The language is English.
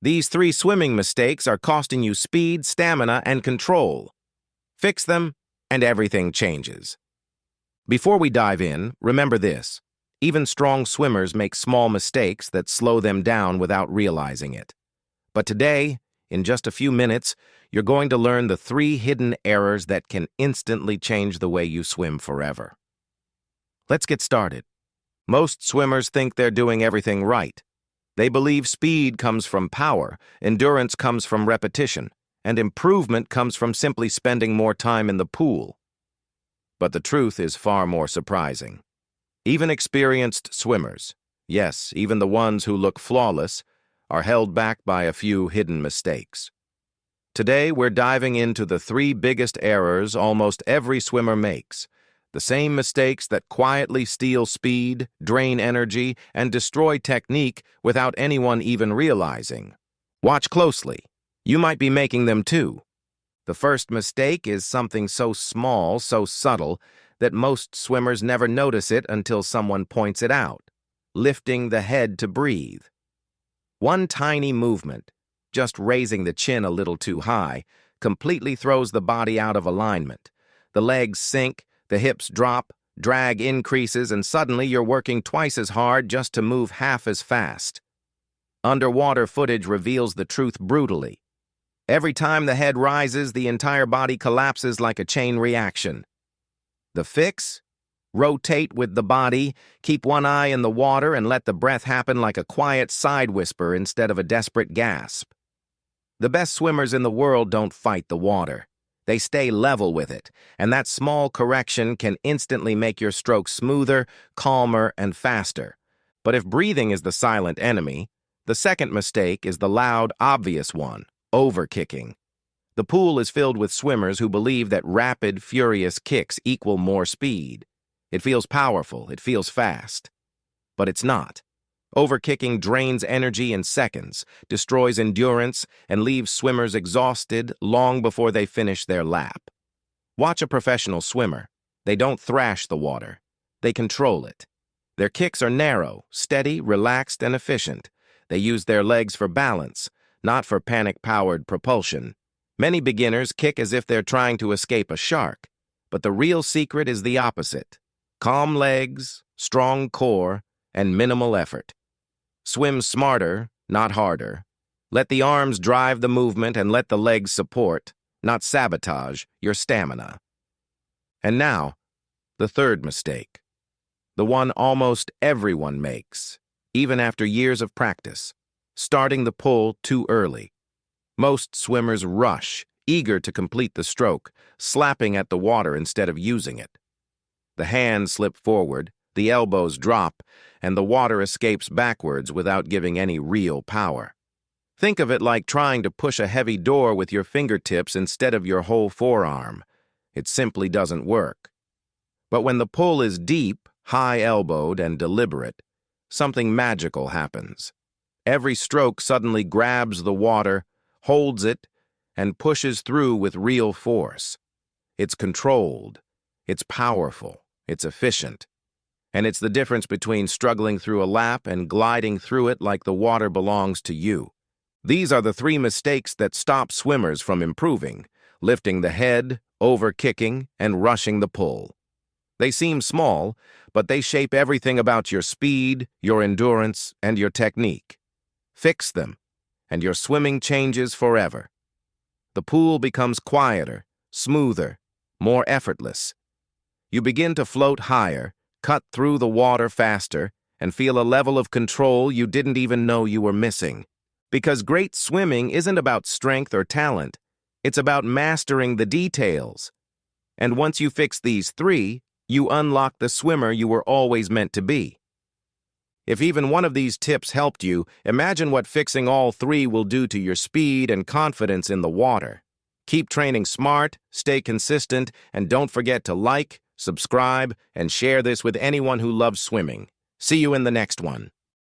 These three swimming mistakes are costing you speed, stamina, and control. Fix them, and everything changes. Before we dive in, remember this. Even strong swimmers make small mistakes that slow them down without realizing it. But today, in just a few minutes, you're going to learn the 3 hidden errors that can instantly change the way you swim forever. Let's get started. Most swimmers think they're doing everything right. They believe speed comes from power, endurance comes from repetition, and improvement comes from simply spending more time in the pool. But the truth is far more surprising. Even experienced swimmers, yes, even the ones who look flawless, are held back by a few hidden mistakes. Today, we're diving into the 3 biggest errors almost every swimmer makes, the same mistakes that quietly steal speed, drain energy, and destroy technique without anyone even realizing. Watch closely. You might be making them too. The first mistake is something so small, so subtle, that most swimmers never notice it until someone points it out: lifting the head to breathe. One tiny movement, just raising the chin a little too high, completely throws the body out of alignment. The legs sink, the hips drop, drag increases, and suddenly you're working twice as hard just to move half as fast. Underwater footage reveals the truth brutally. Every time the head rises, the entire body collapses like a chain reaction. The fix? Rotate with the body, keep one eye in the water, and let the breath happen like a quiet side whisper instead of a desperate gasp. The best swimmers in the world don't fight the water. They stay level with it, and that small correction can instantly make your stroke smoother, calmer, and faster. But if breathing is the silent enemy, the second mistake is the loud, obvious one: overkicking. The pool is filled with swimmers who believe that rapid, furious kicks equal more speed. It feels powerful, it feels fast. But it's not. Overkicking drains energy in seconds, destroys endurance, and leaves swimmers exhausted long before they finish their lap. Watch a professional swimmer. They don't thrash the water. They control it. Their kicks are narrow, steady, relaxed, and efficient. They use their legs for balance, not for panic-powered propulsion. Many beginners kick as if they're trying to escape a shark, but the real secret is the opposite: calm legs, strong core, and minimal effort. Swim smarter, not harder. Let the arms drive the movement and let the legs support, not sabotage, your stamina. And now, the third mistake. The one almost everyone makes, even after years of practice: starting the pull too early. Most swimmers rush, eager to complete the stroke, slapping at the water instead of using it. The hands slip forward, the elbows drop, and the water escapes backwards without giving any real power. Think of it like trying to push a heavy door with your fingertips instead of your whole forearm. It simply doesn't work. But when the pull is deep, high-elbowed, and deliberate, something magical happens. Every stroke suddenly grabs the water, holds it, and pushes through with real force. It's controlled, it's powerful, it's efficient. And it's the difference between struggling through a lap and gliding through it like the water belongs to you. These are the 3 mistakes that stop swimmers from improving: lifting the head, overkicking, and rushing the pull. They seem small, but they shape everything about your speed, your endurance, and your technique. Fix them, and your swimming changes forever. The pool becomes quieter, smoother, more effortless. You begin to float higher, cut through the water faster, and feel a level of control you didn't even know you were missing. Because great swimming isn't about strength or talent, it's about mastering the details. And once you fix these 3, you unlock the swimmer you were always meant to be. If even one of these tips helped you, imagine what fixing all 3 will do to your speed and confidence in the water. Keep training smart, stay consistent, and don't forget to like, subscribe, and share this with anyone who loves swimming. See you in the next one.